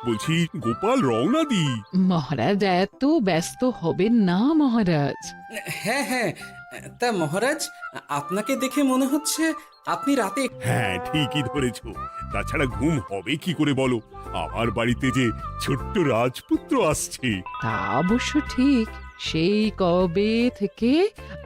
বলছি গোপাল রওনা দি। মহারাজ এত ব্যস্ত হবেন না মহারাজ। হ্যাঁ হ্যাঁ, তা মহারাজ, আপনাকে দেখে মনে হচ্ছে আপনি রাতে হ্যাঁ ঠিকই ধরেছ, তাছাড়া ঘুম হবে কি করে বলো, আমার বাড়িতে যে ছোট্ট রাজপুত্র আসছে। তা অবশ্য ঠিক, সেই কবে থেকে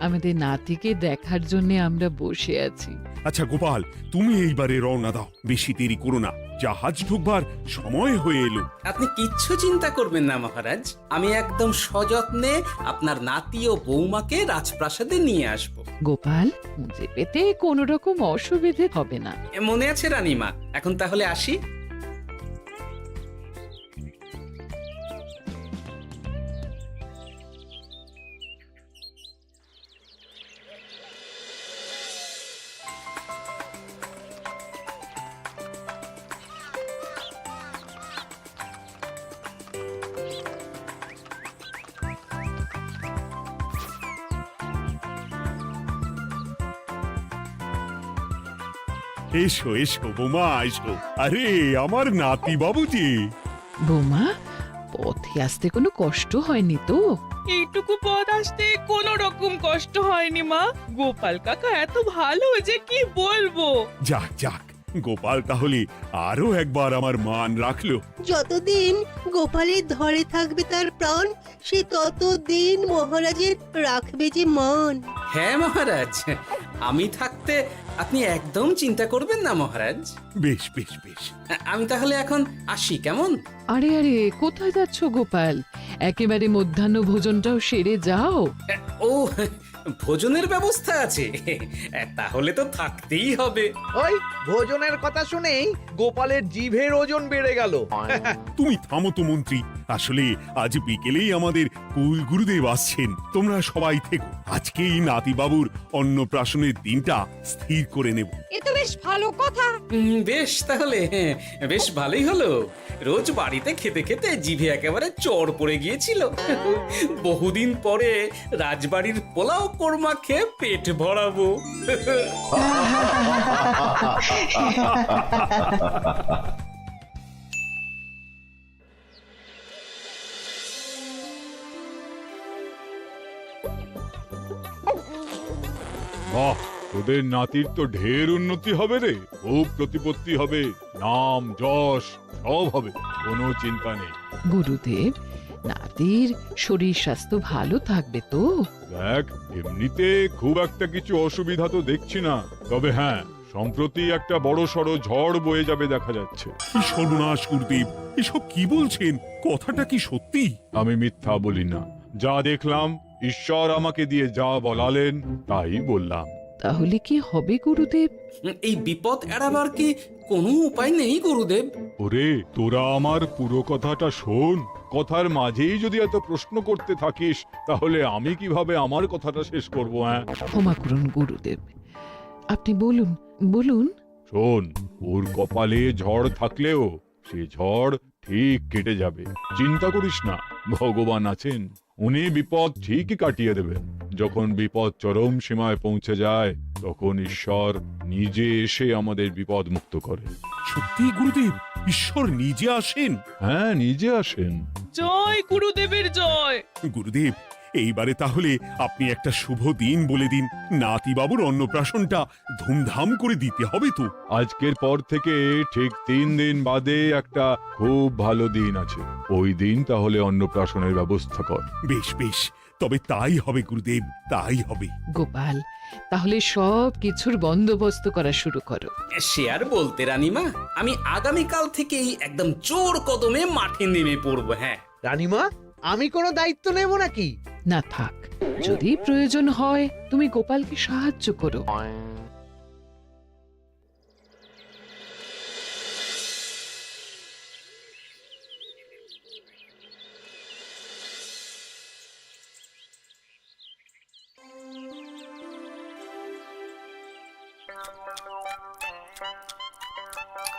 আমাদের নাতিকে দেখার জন্য আমরা বসে আছি। আচ্ছা গোপাল, তুমি এইবারে রওনা দাও, বেশি দেরি করো না, জাহাজ ঢুকবার সময় হয়ে এলো। আপনি কিচ্ছু চিন্তা করবেন না মহারাজ, আমি একদম সযত্নে আপনার নাতি ও বৌমাকে রাজপ্রাসাদে নিয়ে আসব। গোপাল, খুঁজে পেতে কোনো রকম অসুবিধে হবে না। মনে আছে রানীমা? এখন তাহলে আসি। এসো এসো বোমা, এসো। আরে আমার নাতি বাবু যে। বৌমা, পথে আসতে কোনো কষ্ট হয়নি তো? এইটুকু পথ আসতে কোনো রকম কষ্ট হয়নি মা। গোপাল কাকা এত ভালো যে কি বলবো। যাক যাক, গোপাল তাহলে আরো একবার আমার মান রাখলো। যতদিন গোপালের ধরে থাকবে তার প্রাণ, সে ততদিন মহারাজের রাখবে যে মান। হ্যাঁ মহারাজ, আমি থাকতে আপনি একদম চিন্তা করবেন না মহারাজ। বেশ বেশ বেশ। আমি তাহলে এখন আসি, কেমন? আরে আরে, কোথায় যাচ্ছ গোপাল? একেবারে মধ্যাহ্ন ভোজনটাও সেরে যাও। ও, ভোজনের ব্যবস্থা আছে? তাহলে তো থাকতেই হবে। ওই ভোজনের কথা শুনেই গোপালের জিভের ওজন বেড়ে গেল। তুমি থামো তো মন্ত্রী, আসলে আজ বিকেলেই আমাদের কুল গুরুদেব আসছেন, তোমরা সবাই থেকো, আজকেই নাতি বাবুর অন্নপ্রাশনের দিনটা স্থির করে নেব। এ তো বেশ ভালো কথা। বেশ তাহলে, বেশ ভালোই হলো। রোজ বাড়িতে খেতে খেতে জিভে একেবারে চড় পড়ে গিয়েছিল। বহুদিন পরে রাজবাড়ির পোলাও কোরমা খেয়ে পেট ভরাবো। বাহ, তোদের নাতির তো ঢের উন্নতি হবে রে, খুব প্রতিপত্তি হবে, নাম যশ সব হবে, কোনো চিন্তা নেই। গুরুদেব, নাতির শরীর স্বাস্থ্য ভালো থাকবে তো? দেখ, এমনিতে খুব একটা কিছু অসুবিধা তো দেখছি না, তবে হ্যাঁ, সম্প্রতি একটা বড় সড়ো ঝড় বয়ে যাবে দেখা যাচ্ছে। কি সর্বনাশ গুরুদেব, এসব কি বলছেন? কথাটা কি সত্যি? আমি মিথ্যা বলি না, যা দেখলাম, ঈশ্বর আমাকে দিয়ে যা বলালেন তাই বললাম। তাহলে কি হবে গুরুদেব? এই বিপদ এড়াবার কি কোনো উপায় নেই গুরুদেব? ওরে, তোরা আমার পুরো কথাটা শোন, কথার মাঝেই যদি এত প্রশ্ন করতে থাকিস তাহলে আমি কিভাবে আমার কথাটা শেষ করব? হ্যাঁ, ক্ষমা করুন গুরুদেব, আপনি বলুন বলুন। শোন, ওর কপালে ঝড় থাকলেও সে ঝড় ঠিক কেটে যাবে, চিন্তা করিস না, ভগবান আছেন, উনি বিপদ ঠিকই কাটিয়ে দেবেন। যখন বিপদ চরম সীমায় পৌঁছে যায় তখন ঈশ্বর নিজে এসে আমাদের বিপদ মুক্ত করে। সত্যি গুরুদেব, ঈশ্বর নিজে আসেন? হ্যাঁ, নিজে আসেন। জয় গুরুদেবের জয়। গুরুদেব, এইবারে তাহলে আপনি একটা শুভ দিন বলে দিন, নাতি বাবুর অন্নপ্রাশনটা ধুমধাম করে দিতে হবে তো। আজকের পর থেকে ঠিক 3 দিন বাদে একটা খুব ভালো দিন আছে, ওই দিন তাহলে অন্নপ্রাশনের ব্যবস্থা কর। বেশ বেশ, তবে তাই হবে গুরুদেব, তাই হবে। গোপাল, তাহলে সব কিছুর বন্দোবস্ত করা শুরু করো। সে আর বলতে রানীমা, আমি আগামীকাল থেকেই একদম জোর কদমে মাঠে নেমে পড়বো। হ্যাঁ রানীমা, আমি কোনো দায়িত্ব নেব নাকি? না থাক, যদি প্রয়োজন হয় তুমি গোপালকে সাহায্য করো।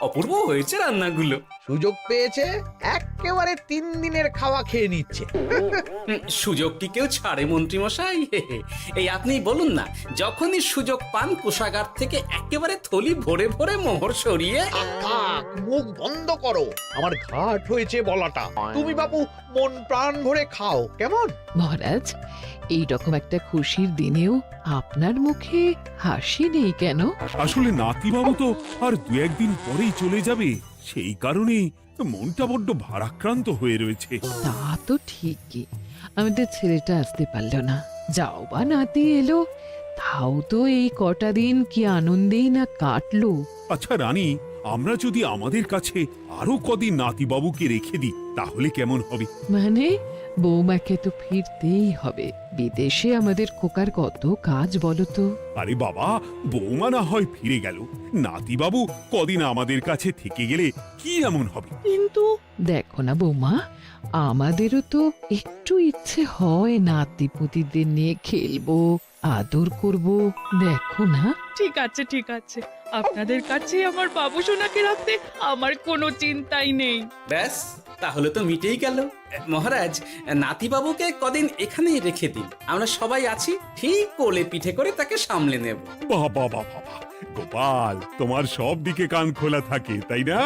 অপূর্ব হয়েছে রান্নাগুলো। সুযোগ পেয়েছে, একেবারে 3 দিনের খাওয়া খেয়ে নিচ্ছে। সুযোগ কি কেউ ছাড়ে মন্ত্রী মশাই? এই আপনি বলুন না, যখনই সুযোগ পান কোষাগার থেকে একেবারে থলি ভরে ভরে মোহর সরিয়ে। থাক, মুখ বন্ধ করো। আমার ঘাট হয়েছে বলাটা। তুমি বাবু মন প্রাণ ভরে খাও, কেমন? মহারাজ, এইরকম একটা খুশির দিনেও আপনার মুখে হাসি নেই কেন? আসলে নাতিবাবু তো আর দু একদিন পরেই চলে যাবে, সেই কারণেই মনটা বড্ড ভারাক্রান্ত হয়ে রয়েছে। তা তো ঠিকই, আমাদের ছেলেটা আসতে পারল না। যাও বা নাতি এলো, তাও তো এই কটা দিন কি আনন্দেই না কাটলো। আচ্ছা রানী, আমরা যদি আমাদের কাছে আরো কদিন নাতিবাবুকে রেখে দিই তাহলে কেমন হবে? মানে বৌমাকে তো ফিরতেই হবে। বিদেশে আমাদের খোকার কত কাজ বলো তো। আরে বাবা, বৌমা না হয় ফিরে গেল, নাতিবাবু কদিন আমাদের কাছে থেকে গেলে কি এমন হবে? কিন্তু দেখো না বৌমা, আমাদেরও তো একটু ইচ্ছে হয় নাতিপুতিদের নিয়ে খেলবো, আদর করব। দেখো না। ঠিক আছে ঠিক আছে, আপনাদের কাছে আমার বাবু সোনাকে রাখতে আমার কোনো চিন্তাই নেই। ব্যাস, তাহলে তো মিটেই গেল। মহারাজ, নাতিবাবুকে কদিন এখানেই রেখে দিন, আমরা সবাই আছি, ঠিক কোলে পিঠে করে তাকে সামলে নেব। বাবা বাবা বাবা, গোপাল তোমার সব দিকে কান খোলা থাকে তাই না?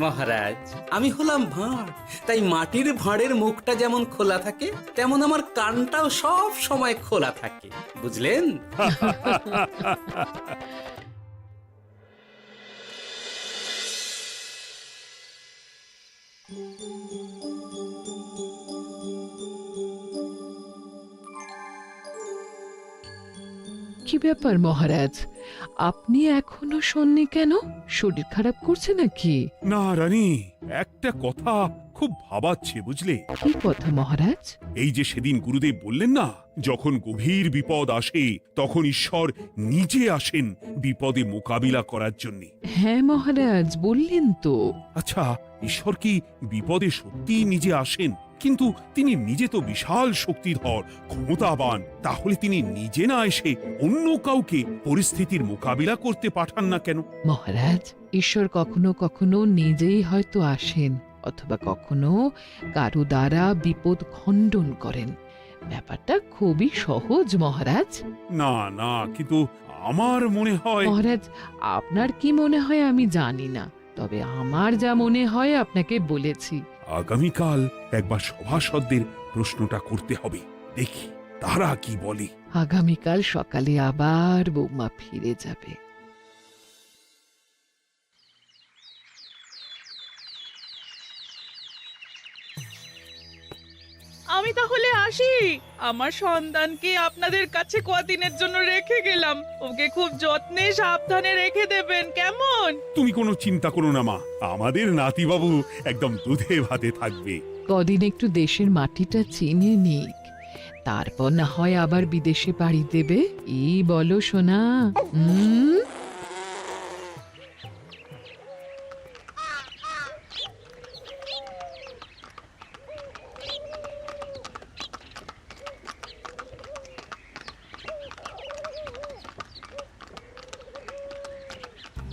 মহারাজ, আমি হলাম ভাঁড়, তাই মাটির ভাঁড়ের মুখটা যেমন খোলা থাকে তেমন আমার কানটাও সব সময় খোলা থাকে, বুঝলেন? কি ব্যাপার মহারাজ, আপনি এখনো শোননি কেন? শরীর খারাপ করছে নাকি? না রানী, একটা কথা খুব ভাবাচ্ছে বুঝলে। কি কথা মহারাজ? এই যে সেদিন গুরুদেব বললেন না, যখন গভীর বিপদ আসে তখন ঈশ্বর নিজে আসেন বিপদে মোকাবিলা করার জন্য। হ্যাঁ মহারাজ, বললেন তো। আচ্ছা, ঈশ্বর কি বিপদে সত্যিই নিজে আসেন? কিন্তু তিনি নিজে তো বিশাল শক্তিধর, ক্ষমতাবান, তাহলে তিনি নিজে না এসে অন্য কাউকে পরিস্থিতির মোকাবিলা করতে পাঠান না কেন? মহারাজ, ঈশ্বর কখনো কখনো নিজেই হয়তো আসেন, অথবা কখনো কারো দ্বারা বিপদ খণ্ডন করেন। ব্যাপারটা খুবই সহজ মহারাজ। না না, কিন্তু আমার মনে হয়। মহারাজ, আপনার কি মনে হয় আমি জানি না, তবে আমার যা মনে হয় আপনাকে বলেছি। আগামীকাল একবার সভাসদদের প্রশ্নটা করতে হবে, দেখি তারা কি বলে। আগামীকাল সকালে আবার বৌমা ফিরে যাবে। আমি তাহলে আসি। আমার সন্তানকে আপনাদের কাছে কদিনের জন্য রেখে গেলাম, ওকে খুব যত্নে সাবধানে রেখে দেবেন, কেমন? তুমি কোনো চিন্তা করো না মা, আমাদের নাতিবাবু একদম দুধে ভাতে থাকবে। কদিন একটু দেশের মাটিটা চিনে নিক, তারপর না হয় আবার বিদেশে পাড়ি দেবে। এই বলো সোনা।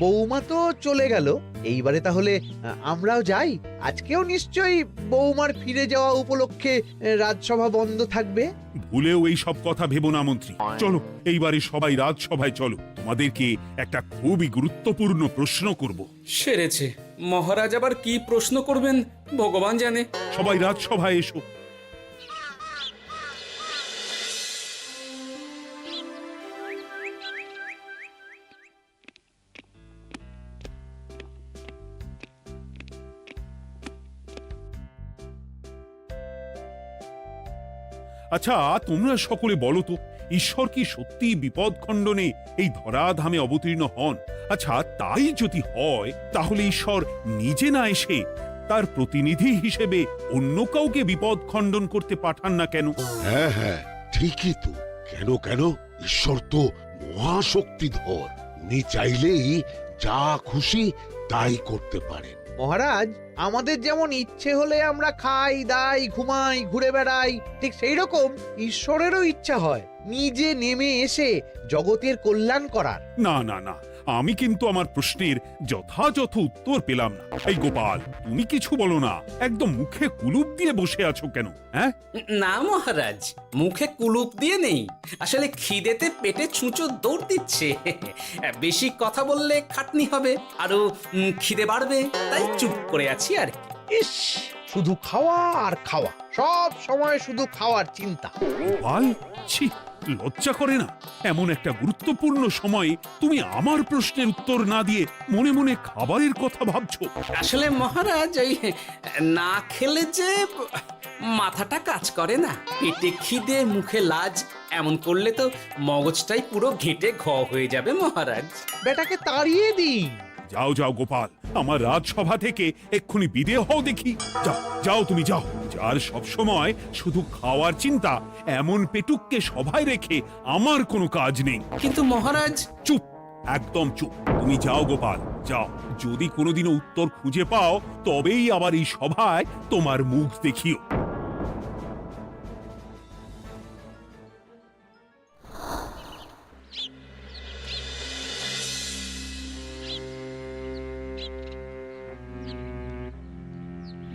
বৌমা তো চলে গেল, এইবারে তাহলে আমরাও যাই। আজকেও নিশ্চয়ই বৌমার ফিরে যাওয়া উপলক্ষে রাজসভা বন্ধ থাকবে। ভুলেও এই সব কথা ভেবো না মন্ত্রী। চলো এইবারে সবাই রাজসভায় চলো, তোমাদেরকে একটা খুবই গুরুত্বপূর্ণ প্রশ্ন করব। সেরেছে, মহারাজ আবার কি প্রশ্ন করবেন ভগবান জানে। সবাই রাজসভায় এসো। আচ্ছা, তোমরা সকলে বলো তো, ঈশ্বর কি সত্যি বিপদ খণ্ডনে এই ধরাধামে অবতীর্ণ হন? আচ্ছা, তাই যদি হয় তাহলে ঈশ্বর নিজে না এসে তার প্রতিনিধি হিসেবে অন্য কাউকে বিপদ খণ্ডন করতে পাঠান না কেন? হ্যাঁ হ্যাঁ, ঠিকই তো। কেন কেন, ঈশ্বর তো মহাশক্তিধর, উনি চাইলেই যা খুশি তাই করতে পারেন। মহারাজ, আমাদের যেমন ইচ্ছে হলে আমরা খাই দাই ঘুমাই ঘুরে বেড়াই, ঠিক সেই রকম ঈশ্বরেরও ইচ্ছা হয় নিজে নেমে এসে জগতের কল্যাণ করার। না না না, আমি কিন্তু আমার প্রশ্নের যথাযথ উত্তর পেলাম না। এই গোপাল, তুমি কিছু বলো না, একদম মুখে কুলুপ দিয়ে বসে আছো কেন? হ্যাঁ, না মহারাজ, মুখে কুলুপ দিয়ে নেই, আসলে খিদেতে পেটে ছুঁচো দৌড় দিচ্ছে। বেশি কথা বললে খাটনি হবে, আরো খিদে বাড়বে, তাই চুপ করে আছি আর কি। ইস, শুধু খাওয়া আর খাওয়া, সব সময় শুধু খাওয়ার চিন্তা। গোপাল, ছি, লজ্জা করে না? এমন একটা গুরুত্বপূর্ণ সময়ে তুমি আমার প্রশ্নের উত্তর না দিয়ে মনে মনে খাবারের কথা ভাবছো। আসলে মহারাজ, ওই না খেলে যে মাথাটা কাজ করে না, পেটে খিদে মুখে লাজ, এমন করলে তো মগজটাই পুরো ঘেঁটে ঘ হয়ে যাবে মহারাজ। বেটাকে তাড়িয়ে দিন। যাও যাও গোপাল, আমার রাজসভা থেকে এক্ষুনি বিদে হও দেখি। যাও যাও, তুমি যাও। যার সব সময় শুধু খাওয়ার চিন্তা, এমন পেটুককে সভায় রেখে আমার কোনো কাজ নেই। কিন্তু মহারাজ, চুপ, একদম চুপ। তুমি যাও গোপাল, যাও। যদি কোনোদিনও উত্তর খুঁজে পাও, তবেই আবার এই সভায় তোমার মুখ দেখিও।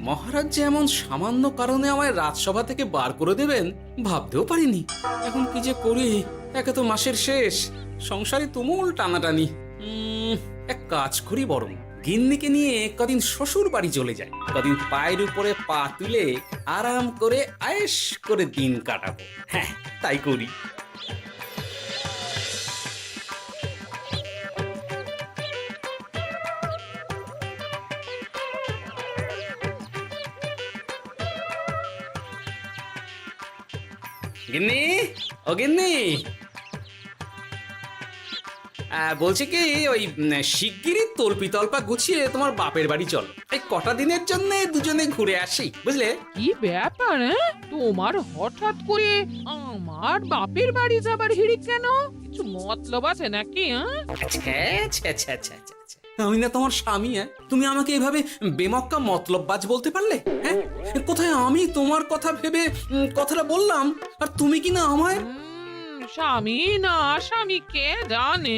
মহারাজ যে এমন সামান্য কারণে আমায় রাজসভা থেকে বার করে দেবেন ভাবতেও পারিনি। এখন কি যে করি, একে তো মাসের শেষ, সংসারে তুমুল টানাটানি। এক কাজ করি বরং, গিন্নিকে নিয়ে কদিন শ্বশুর বাড়ি চলে যায়, কদিন পায়ের উপরে পা তুলে আরাম করে আয়েশ করে দিন কাটাবো। হ্যাঁ, তাই করি। গিন্নি, ও গিন্নি, বলছি কি, ওই শিগগিরই তল্পি তল্পা গুছিয়ে তোমার বাপের বাড়ি চলো। এই কটা দিনের জন্য দুজনে ঘুরে আসি, বুঝলে? কি ব্যাপার? তোমার হঠাৎ করে আমার বাপের বাড়ি যাবার হিড়িক কেন? কিছু মতলব আছে নাকি? আমি না তোমার স্বামী? তুমি আমাকে এভাবে বেমক্কা মতলববাজ বলতে পারলে? হ্যাঁ, কোথায় আমি তোমার কথা ভেবে কথাটা বললাম, আর তুমি কি না আমায় স্বামী না স্বামী কে জানে?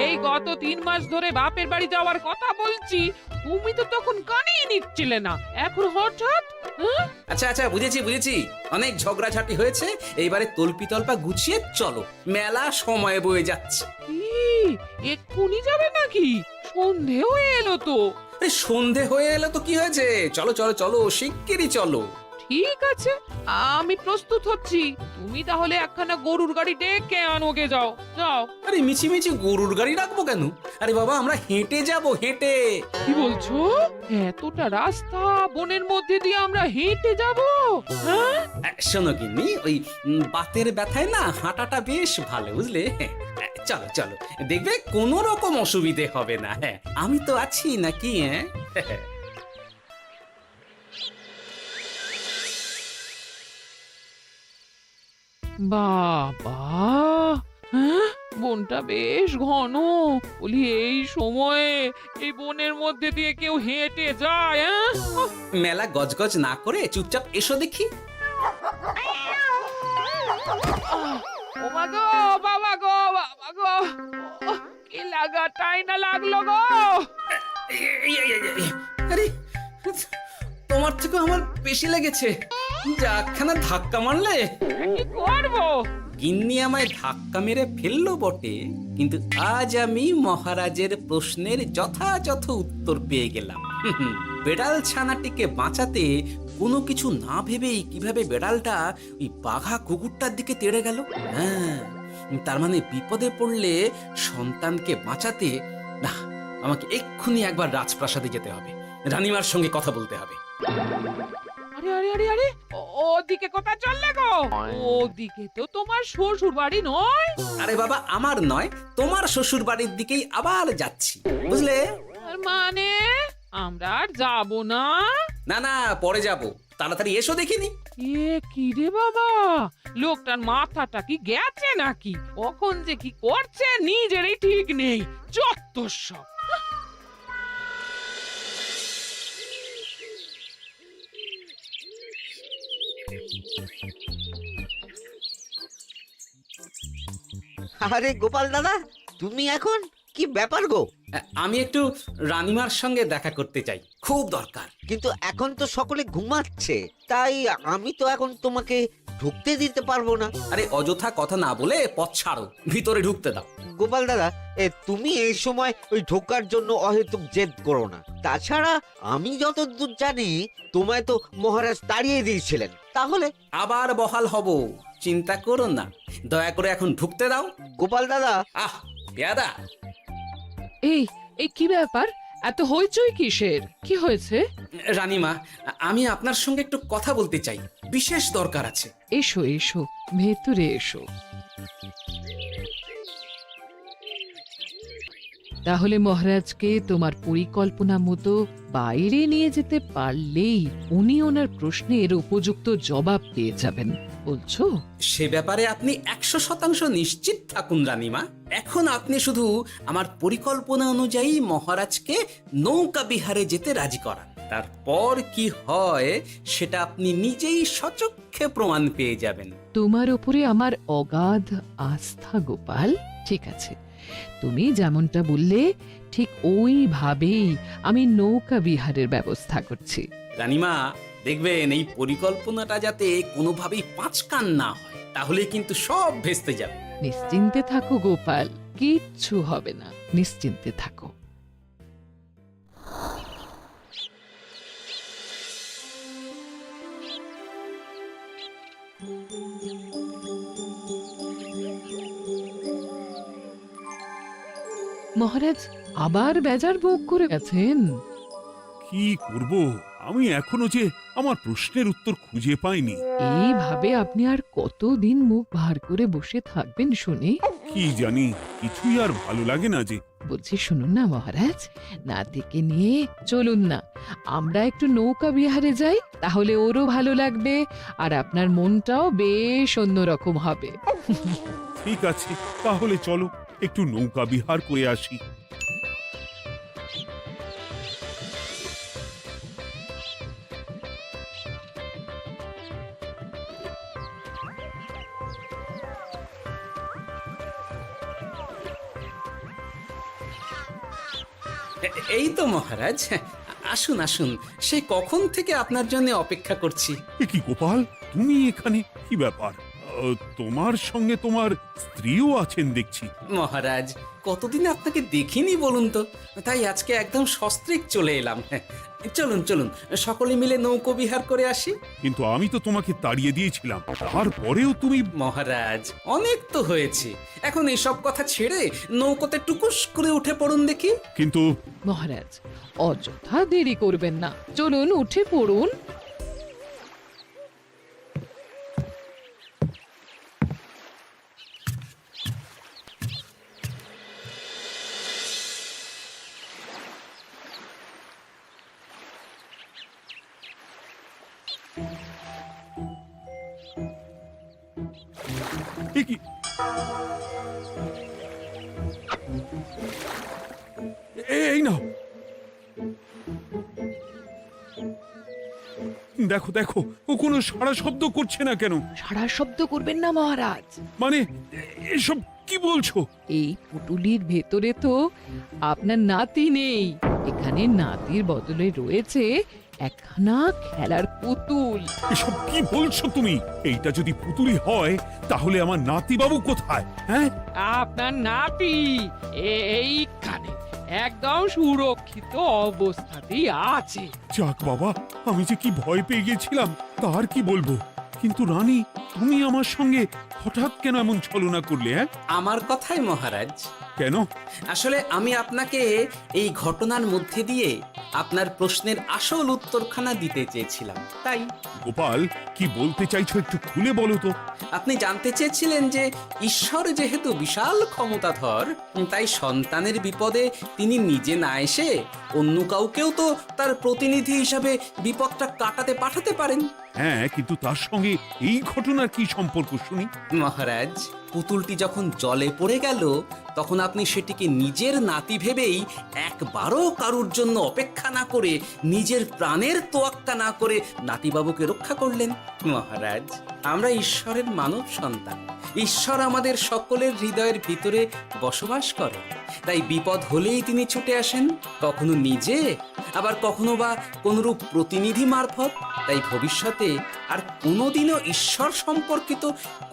এই গত 3 মাস ধরে বাপের বাড়ি যাওয়ার কথা বলছি, তুমি তো তখন কানেই নিচ্ছিলে না, এখন হঠাৎ? আচ্ছা আচ্ছা, বুঝেছি বুঝেছি, অনেক ঝগড়াঝাটি হয়েছে, এইবারে তল্পি তল্পা গুছিয়ে চলো, মেলা সময় বয়ে যাচ্ছে। কি এক্ষুনি যাবে নাকি? সন্ধে হয়ে এলো তো। সন্ধে হয়ে এলো তো কি হয়েছে, চলো চলো চলো, শিগগিরই চলো। ঠিক আছে, আমি প্রস্তুত হচ্ছি। তুমি তাহলে একখানা গরুর গাড়ি ডেকে আনোগে, যাও যাও। আরে মিছিমিছি গরুর গাড়ি রাখবো কেন? আরে বাবা, আমরা হেঁটে যাব, হেঁটে। কি বলছো? এতটা রাস্তা বনের মধ্যে দিয়ে আমরা হেঁটে যাব? হ্যাঁ, শোনো গিন্নি, ওই বাতের ব্যথায় না হাঁটাটা বেশ ভালো, বুঝলে? চলো চলো, দেখবে কোনো রকম অসুবিধে হবে না। হ্যাঁ, আমি তো আছি নাকি? হ্যাঁ, বাবা, হ্যাঁ, বনটা বেশ ঘন। বলি, এই সময়ে এই বনের মধ্যে দিয়ে কেউ হেঁটে যায়? মেলা গজগজ না করে চুপচাপ এসো দেখি। ও মা গো, বাবা গো, বাবা গো, কি লাগাটাই না লাগলো গো। আরে, তোমার থেকে আমার বেশি লেগেছে, যাখানা ধাক্কা মারলে। কি করবো? গিন্নি আমায় ধাক্কা মেরে ফেললো বটে, কিন্তু আজ আমি মহারাজের প্রশ্নের যথাযথ উত্তর পেয়ে গেলাম। বেড়াল ছানাটিকে বাঁচাতে কোনো কিছু না ভেবেই কিভাবে বেড়ালটা ওই বাঘা কুকুরটার দিকে তেড়ে গেল। হ্যাঁ, তার মানে বিপদে পড়লে সন্তানকে বাঁচাতে না, আমাকে এক্ষুনি একবার রাজপ্রাসাদে যেতে হবে, রানীমার সঙ্গে কথা বলতে হবে। আরে আরে আরে আরে, ওদিকে কোথায় চললে গো? ওদিকে তো তোমার শ্বশুর বাড়ি নয়। আরে বাবা, আমার নয়, তোমার শ্বশুর বাড়ির দিকেই আবার যাচ্ছি, বুঝলে? তার মানে আমরা আর যাবো না? না না, পরে যাব, তাড়াতাড়ি এসো দেখিনি। এ কি রে বাবা, লোকটার মাথাটা কি গেছে নাকি? কখন যে কি করছে নিজেরই ঠিক নেই, যত সব। আরে গোপাল দাদা, তুমি এখন কি ব্যাপার গো? আমি একটু রানীমার সঙ্গে দেখা করতে চাই, খুব দরকার। কিন্তু এখন তো সকলে ঘুমাচ্ছে, তাই আমি তো এখন তোমাকে ঢুকতে দিতে পারবো না। আরে অযথা কথা না বলে পথ ছাড়ো, ভিতরে ঢুকতে দাও। গোপাল দাদা, তুমি এই সময় ওই ঢোকার জন্য অহেতুক জেদ করো না। তাছাড়া আমি যতদূর জানি তোমায় তো মহারাজ তাড়িয়ে দিয়েছিলেন, তাহলে আবার বহাল হব, চিন্তা করো না। দয়া করে এখন ঢুকতে দাও। গোপাল দাদা। আহ পেয়াদা, এই এই কি ব্যাপার? এত হইচই কিসের? কি হয়েছে? রানীমা, আমি আপনার সঙ্গে একটু কথা বলতে চাই, বিশেষ দরকার আছে। এসো এসো, ভেতরে এসো। তাহলে মহারাজকে তোমার পরিকল্পনা মতো বাইরে নিয়ে যেতে পারলেই উনি ওনার প্রশ্নের উপযুক্ত জবাব পেয়ে যাবেন, বলছো? সে ব্যাপারে আপনি 100% নিশ্চিত থাকুন রানীমা। এখন আপনি শুধু আমার পরিকল্পনা অনুযায়ী মহারাজকে নৌকা বিহারে যেতে রাজি করান। তারপর কি হয় সেটা আপনি নিজেই সচক্ষে প্রমাণ পেয়ে যাবেন। তোমার উপরে আমার অগাধ আস্থা গোপাল। ঠিক আছে, তুমি যেমনটা বললে ঠিক ওইভাবেই আমি নৌকা বিহারের ব্যবস্থা করছি। রানীমা, দেখবেন এই পরিকল্পনাটা যাতে কোনোভাবেই পাঁচকান না হয়, তাহলে কিন্তু সব ভেস্তে যাবে। নিশ্চিন্তে থাকো গোপাল, কিচ্ছু হবে না, নিশ্চিন্তে থাকো। মহারাজ আবার বেজার ভোগ করে গেছেন। কি করব, আমি এখনো যে আমার প্রশ্নের উত্তর খুঁজে পাইনি। এইভাবে আপনি আর কতদিন মুখ ভার করে বসে থাকবেন শুনি? কি জানি, কিছুই আর ভালো লাগে না যে। বলছি শুনুন না মহারাজ, নাতিকে নিয়ে চলুন না, আমরা একটু নৌকা বিহারে যাই, তাহলে ওরও ভালো লাগবে আর আপনার মনটাও বেশ অন্যরকম হবে। ঠিক আছে, তাহলে চলো একটু নৌকা বিহার করে আসি। এই তো মহারাজ, আসুন আসুন, সেই কখন থেকে আপনার জন্য অপেক্ষা করছি। এ কি গোপাল, তুমি এখানে? কি ব্যাপার? তোমার সঙ্গে তোমার স্ত্রীও আছেন দেখছি। মহারাজ, কতদিন আপনাকে দেখিনি বলুন তো, তাই আজকে একদম সস্ত্রীক চলে এলাম। চলুন চলুন, সকলে মিলে নৌকো বিহার করে আসি। কিন্তু আমি তো তোমাকে তাড়িয়ে দিয়েছিলাম, তারপরেও তুমি। মহারাজ, অনেক তো হয়েছে, এখন এসব কথা ছেড়ে নৌকোতে টুকুস করে উঠে পড়ুন দেখি। কিন্তু মহারাজ অযথা দেরি করবেন না, চলুন উঠে পড়ুন। এ কি? এই নাও, দেখো দেখো, ও কোনো সাড়া শব্দ করছে না কেন? সারা শব্দ করবেন না মহারাজ। মানে এসব কি বলছো? এই পুটুলির ভেতরে তো আপনার নাতি নেই, এখানে নাতির বদলে রয়েছে একখানা খেলার পুতুল। এসব কি বলছো তুমি? এইটা যদি পুতুলি হয় তাহলে আমার নাতি বাবু কোথায়? হ্যাঁ, আপনার নাতি এইখানে একদম সুরক্ষিত অবস্থাতেই আছে। যাক বাবা, আমি যে কি ভয় পেয়ে গেছিলাম তার কি বলবো। কিন্তু রানী, তুমি আমার সঙ্গে হঠাৎ কেন এমন ছলনা করলে? হ্যাঁ, আমার কথাই মহারাজ। কেন? আসলে আমি আপনাকে এই ঘটনার মধ্যে দিয়ে আপনার প্রশ্নের আসল উত্তরখানা দিতে চেয়েছিলাম, তাই। গোপাল, কি বলতে চাইছো একটু খুলে বলো তো। আপনি জানতে চেয়েছিলেন যে ঈশ্বর যেহেতু বিশাল ক্ষমতাধর, তাই সন্তানের বিপদে তিনি নিজে না এসে অন্য কাউকেও তো তার প্রতিনিধি হিসাবে বিপদটা কাটাতে পাঠাতে পারেন। হ্যাঁ, কিন্তু তার সঙ্গে এই ঘটনার কি সম্পর্ক শুনি? মহারাজ, পুতুলটি যখন জলে পড়ে গেল তখন আপনি সেটিকে নিজের নাতি ভেবেই একবারও কারুর জন্য অপেক্ষা না করে নিজের প্রাণের তোয়াক্কা না করে নাতিবাবুকে রক্ষা করলেন। মহারাজ, আমরা ঈশ্বরের মানব সন্তান। ঈশ্বর আমাদের সকলের হৃদয়ের ভিতরে বসবাস করে, তাই বিপদ হলেই তিনি ছুটে আসেন, কখনো নিজে, আবার কখনো বা কোনরূপ প্রতিনিধি মারফত। তাই ভবিষ্যতে আর কোনোদিনও ঈশ্বর সম্পর্কিত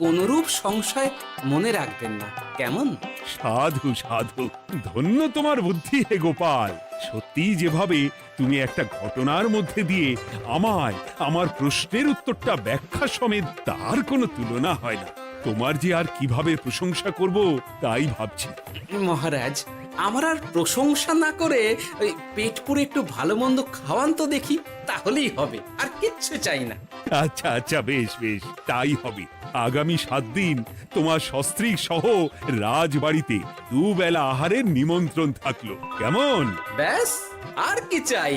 কোনরূপ সংশয় মনে রাখবেন না, কেমন? সাধু সাধু, ধন্য তোমার বুদ্ধি হে গোপাল। সত্যি যেভাবে তুমি একটা ঘটনার মধ্যে দিয়ে আমায় আমার প্রশ্নের উত্তরটা ব্যাখ্যা সমেত, তার কোনো তুলনা হয় না। তোমার যে আর কিভাবে প্রশংসা করব তাই ভাবছি। মহারাজ, আমার আর প্রশংসা না করে ওই পেট পুরে একটু ভালো মন্দ খাওয়ান তো দেখি, তাহলেই হবে, আর কিচ্ছু চাই না। আচ্ছা আচ্ছা, বেশ বেশ, তাই হবে। আগামী 7 দিন তোমার সস্ত্রীক সহ রাজবাড়িতে দুবেলা আহারের নিমন্ত্রণ থাকলো, কেমন? ব্যাস, আর কি চাই?